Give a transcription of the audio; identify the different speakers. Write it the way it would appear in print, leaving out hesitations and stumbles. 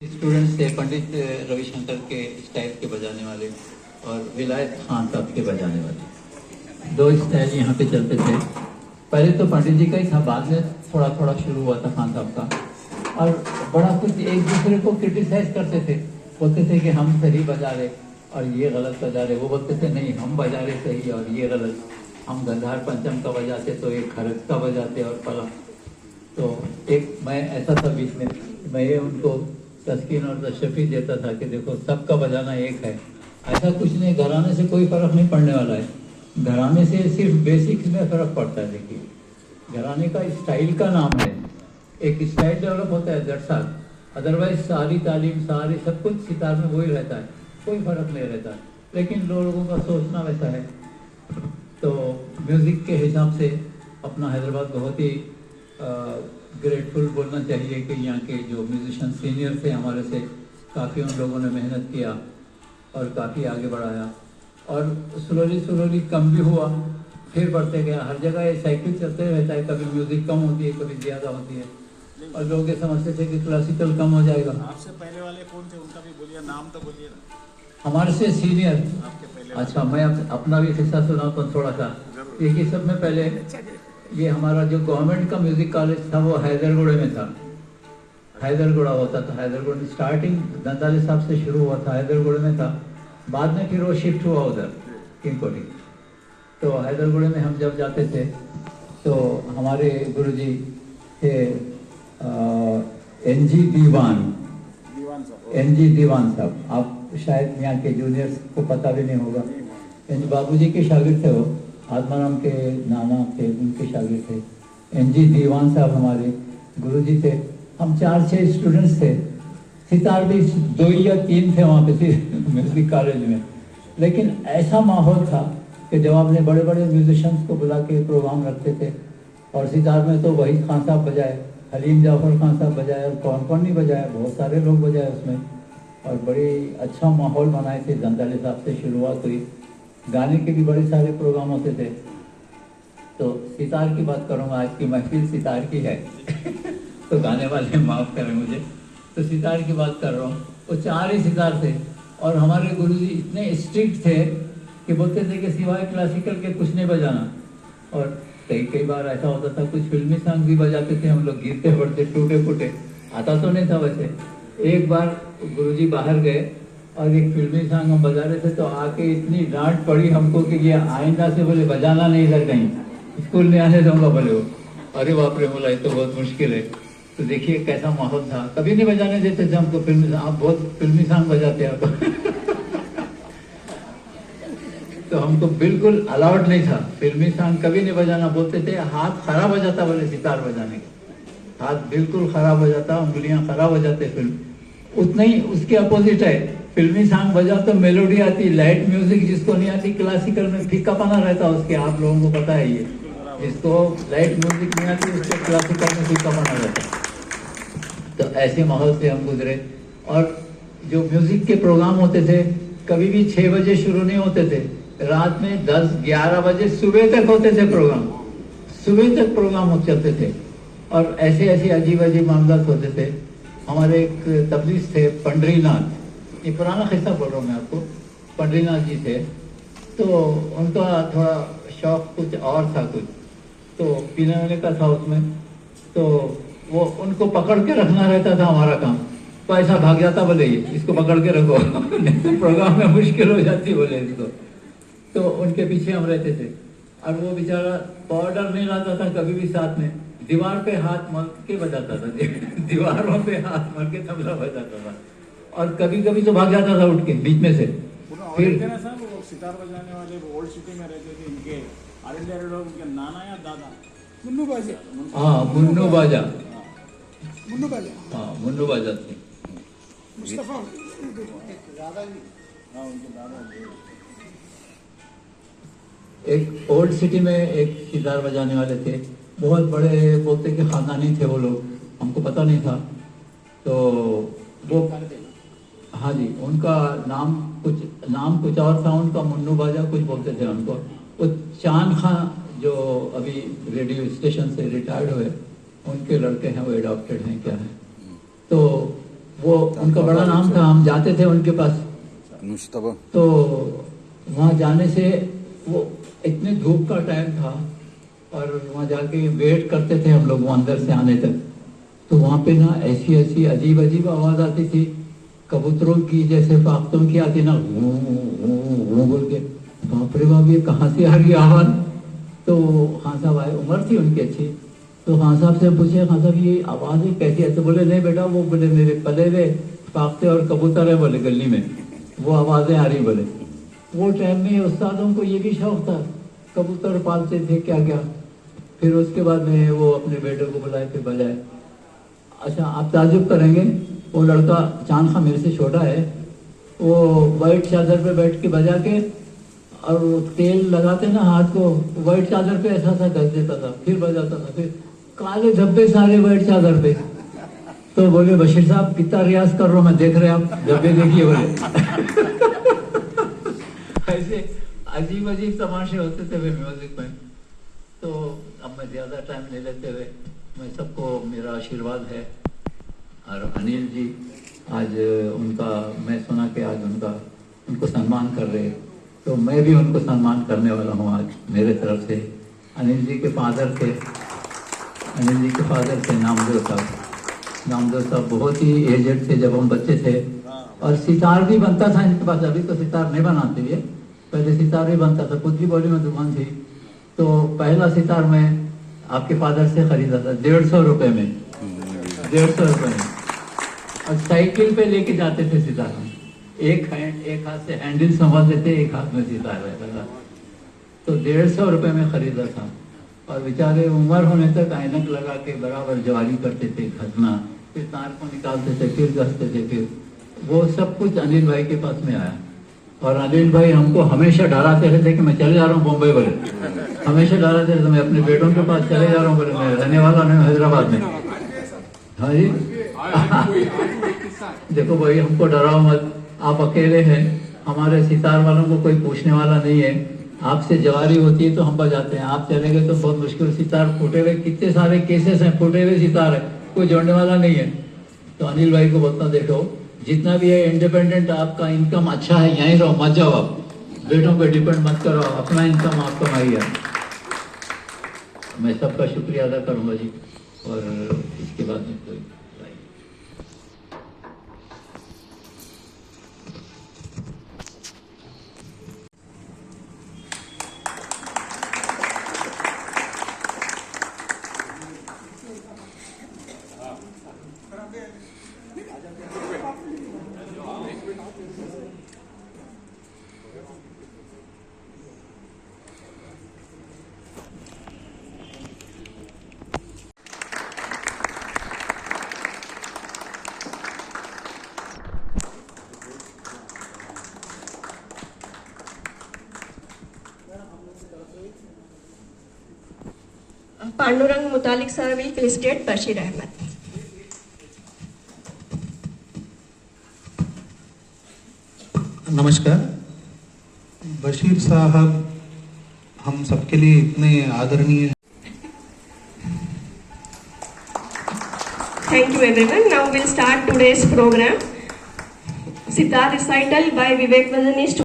Speaker 1: Students थे पंडित रविशंकर के style के बजाने वाले और विलायत खान साहब के बजाने वाले, दो स्टाइल यहाँ पे चलते थे। पहले तो पंडित जी का ही था, बाद में थोड़ा थोड़ा शुरू हुआ था खान साहब का। और बड़ा कुछ एक दूसरे को क्रिटिसाइज करते थे, बोलते थे कि हम सही बजा रहे और ये गलत बजा रहे। वो बोलते थे नहीं हम बजा रहे सही और ये गलत, हम गंधार पंचम का बजाते तो एक खरज का बजाते और फला। तो एक मैं ऐसा था बीच में, मैं ये उनको तस्कीन और तशफ़ी देता था कि देखो सबका बजाना एक है, ऐसा कुछ नहीं, घराने से कोई फ़र्क नहीं पड़ने वाला है। घराने से सिर्फ बेसिक्स में फ़र्क पड़ता है। देखिए घराने का स्टाइल का नाम है, एक स्टाइल डेवलप होता है दैट्स ऑल। अदरवाइज सारी तालीम सारी सब कुछ सितार में वही रहता है, कोई फ़र्क नहीं रहता। लेकिन लोगों का सोचना वैसा है। तो म्यूज़िक के हिसाब से अपना हैदराबाद बहुत ही ग्रेटफुल बोलना चाहिए कि यहाँ के जो म्यूजिशियन सीनियर थे हमारे से, काफ़ी उन लोगों ने मेहनत किया और काफ़ी आगे बढ़ाया। और स्लोली कम भी हुआ, फिर बढ़ते गया। हर जगह ये साइकिल चलते रहता है, कभी म्यूज़िक कम होती है कभी ज़्यादा होती है। और लोग ये समझते थे कि क्लासिकल कम हो जाएगा।
Speaker 2: आपसे पहले वाले कौन थे, उनका भी बोलिए, नाम तो बोलिए ना।
Speaker 1: हमारे से सीनियर,
Speaker 2: आपके पहले
Speaker 1: अच्छा मैं अपना भी किस्सा सुनाता हूँ थोड़ा सा। देखिए सब में पहले ये हमारा जो गवर्नमेंट का म्यूजिक कॉलेज था वो हैदरगुड़े में था। हैदरगुड़ा होता था, हैदरगुड़ में स्टार्टिंग दंदाली साहब से शुरू हुआ था, हैदरगुड़े में था। बाद में फिर वो शिफ्ट हुआ उधर किंगकोटी। तो हैदरगुड़े में हम जब जाते थे तो हमारे गुरुजी थे एनजी दीवान साहब। आप शायद यहाँ के जूनियर्स को पता भी नहीं होगा। बाबूजी के शागिर्द थे वो, आत्माराम के नाना थे, उनके शागिर्द थे। एनजी दीवान साहब हमारे गुरुजी थे। हम 4-6 स्टूडेंट्स थे, सितार भी 2 या 3 थे वहाँ पे म्यूज़िक कॉलेज में। लेकिन ऐसा माहौल था कि जब आपने बड़े बड़े म्यूजिशियंस को बुला के प्रोग्राम रखते थे, और सितार में तो वही खान साहब बजाए, हलीम जाफर खान साहब बजाए, और कौन कौन नहीं बजाया, बहुत सारे लोग बजाए उसमें। और बड़ी अच्छा माहौल बनाए थे। दंदाली साहब से शुरुआत हुई, गाने के भी बड़े सारे प्रोग्राम होते थे। तो सितार की बात करूँगा, आज की महफिल सितार की है तो गाने वाले माफ़ करें मुझे। तो सितार की बात कर रहा हूँ, वो 4 ही सितार थे। और हमारे गुरुजी इतने स्ट्रिक्ट थे कि बोलते थे कि सिवाय क्लासिकल के कुछ नहीं बजाना। और कई बार ऐसा होता था, कुछ फिल्मी सॉन्ग भी बजाते थे हम लोग, गिरते पड़ते टूटे फूटे, आता तो नहीं था वैसे। एक बार गुरुजी बाहर गए और एक फिल्मी सॉन्ग हम बजा रहे थे, तो आके इतनी डांट पड़ी हमको कि ये आइंदा से बोले बजाना नहीं इधर कहीं, स्कूल में आने दूंगा बोले वो। अरे बाप रे, बोला ये तो बहुत मुश्किल है। तो देखिए कैसा माहौल था, कभी नहीं बजाने देते थे हमको फिल्मी। आप बहुत फिल्मी सॉन्ग बजाते हैं आप तो हमको बिल्कुल अलाउड नहीं था, फिल्मी सॉन्ग कभी नहीं बजाना। बोलते थे हाथ खराब हो जाता बोले सितार बजाने का, हाथ बिल्कुल खराब हो जाता, उंगलियां खराब हो जाते। फिल्म उतना ही उसके अपोजिट है, फिल्मी सॉन्ग बजा तो मेलोडी आती, लाइट म्यूजिक जिसको नहीं आती, क्लासिकल में फीकापना रहता उसके, आप लोगों को पता है ये। जिसको लाइट म्यूजिक नहीं आती उसको क्लासिकल में फीकापना रहता। तो ऐसे माहौल से हम गुजरे। और जो म्यूजिक के प्रोग्राम होते थे, कभी भी 6 बजे शुरू नहीं होते थे, रात में 10-11 बजे सुबह तक होते थे प्रोग्राम, सुबह तक प्रोग्राम चलते थे। और ऐसे ऐसे अजीब अजीब मामला होते थे। हमारे एक तबलीग थे पंडरीनाथ, ये पुराना किस्सा बोल रहा हूँ मैं आपको। पंडरीनाथ जी थे, तो उनका थोड़ा शौक कुछ और था, कुछ तो पीने वाले का था उसमें। तो वो उनको पकड़ के रखना रहता था हमारा काम। पैसा भाग जाता बोले ये इसको पकड़ के रखो नहीं तो प्रोग्राम में मुश्किल हो जाती बोले इसको। तो उनके पीछे हम रहते थे। और वो बेचारा पाउडर नहीं लाता था कभी भी साथ में, दीवार पे हाथ मार के बजाता था दीवारों पे हाथ मार के तबला बजाता था। और कभी कभी तो भाग जाता था उठ के बीच में से।
Speaker 2: फिर वो सितार बजाने वाले वो ओल्ड सिटी में रहते थे, इनके आरिंदर लोग, उनके नाना या दादा
Speaker 3: मुन्नू बाजा।
Speaker 1: हाँ मुन्नू बाजा,
Speaker 3: मुन्नू बाजा,
Speaker 1: हाँ मुन्नू बाजा थे।
Speaker 3: मुस्तफा
Speaker 2: दादाजी, हाँ उनके दादा।
Speaker 1: एक ओल्ड सिटी में एक सितार बजाने वाले थे, बहुत बड़े, बोलते कि खानदानी थे वो लोग, हमको पता नहीं था। तो वो हाँ जी, उनका नाम कुछ और था, उनका मुन्नू बाजा कुछ बोलते थे उनको। वो चांद खान जो अभी रेडियो स्टेशन से रिटायर्ड हुए, उनके लड़के हैं, वो एडॉप्टेड हैं क्या है। तो वो उनका बड़ा नाम था, हम जाते थे उनके पास।
Speaker 4: मुश्तबा
Speaker 1: तो वहाँ जाने से वो इतने धूप का टाइम था और वहाँ जाके वेट करते थे हम लोग वो अंदर से आने तक। तो वहाँ पे ना ऐसी ऐसी अजीब अजीब आवाज़ आती थी कबूतरों की, जैसे फाख्तों की आती ना, वो बोल के, बाप रे बाप ये कहाँ से आ रही आवाज़। तो खान साहब आए, उम्र थी उनकी अच्छी। तो खान साहब से पूछे, खान साहब ये आवाज़ें कैसी है? तो बोले नहीं बेटा, वो बोले मेरे पले हुए फाख्ते और कबूतर है बोले गली में, वो आवाज़ें आ रही बोले। वो टाइम में उस्तादों को ये भी शौक था, कबूतर पालते थे क्या क्या। फिर उसके बाद में वो अपने बेटे को बुलाए, फिर बजाए। अच्छा, आप ताजुब करेंगे, वो लड़का चांद खां मेरे से छोटा है, वो वाइट चादर पे बैठ के बजा के, और वो तेल लगाते ना हाथ को, वाइट चादर पे ऐसा सा कर देता था, फिर बजाता था, फिर काले धब्बे सारे वाइट चादर पे। तो बोले बशीर साहब कितना रियाज कर रहा हूँ मैं, देख रहे आप धब्बे देखिए बोले। ऐसे अजीब अजीब तमाशे होते थे वे म्यूजिक में। तो अब मैं ज़्यादा टाइम नहीं लेते हुए, मैं सबको मेरा आशीर्वाद है। और अनिल जी आज उनका, मैं सुना कि आज उनको सम्मान कर रहे, तो मैं भी उनको सम्मान करने वाला हूँ आज मेरे तरफ से। अनिल जी के फादर थे, नामदेव साहब बहुत ही एजेड थे जब हम बच्चे थे, और सितार भी बनता था इनके पास। अभी तो सितार नहीं बनाते ये, पहले सितार भी बनता था, पुतली बॉडी में दुकान थी। तो पहला सितार मैं आपके फादर से खरीदा था 150 रुपये में, 150 रुपये में। और साइकिल पे लेके जाते थे सितार में, एक हाथ से हैंडल संभालते थे, एक हाथ में सितार रहता था। तो 150 रुपये में खरीदा था। और बेचारे उम्र होने तक ऐनक लगा के बराबर जवारी करते थे, घसना, फिर तार को निकालते थे, फिर घसते थे, फिर वो सब कुछ अनिल भाई के पास में आया। और अनिल भाई हमको हमेशा डराते रहते कि मैं चले जा रहा हूँ बॉम्बे बोले, हमेशा डराते रहते, मैं अपने बेटों के पास चले जा रहा हूँ बोले, मैं रहने वाला नहीं हैदराबाद में। हाँ जी देखो भाई हमको डराओ मत, आप अकेले हैं, हमारे सितार वालों को कोई पूछने वाला नहीं है, आपसे जवारी होती है तो हम बजाते हैं, आप चले गए तो बहुत मुश्किल। सितार फूटे हुए कितने सारे केसेस हैं, फूटे हुए सितार है, कोई जोड़ने वाला नहीं है। तो अनिल भाई को बोलता देखो जितना भी है इंडिपेंडेंट, आपका इनकम अच्छा है, यहीं रहो, मत जाओ, आप बेटों पे डिपेंड मत करो, अपना इनकम आप कमाइए। मैं सबका शुक्रिया अदा करूंगा जी। और इसके बाद में कोई
Speaker 5: Pandurang Mutalik sir will felicitate Bashir Ahmed.
Speaker 6: नमस्कार। बशीर साहब हम सबके लिए इतने आदरणीय हैं।
Speaker 5: Thank you everyone. Now we'll start today's program. Sitar recital by Vivek Vazani.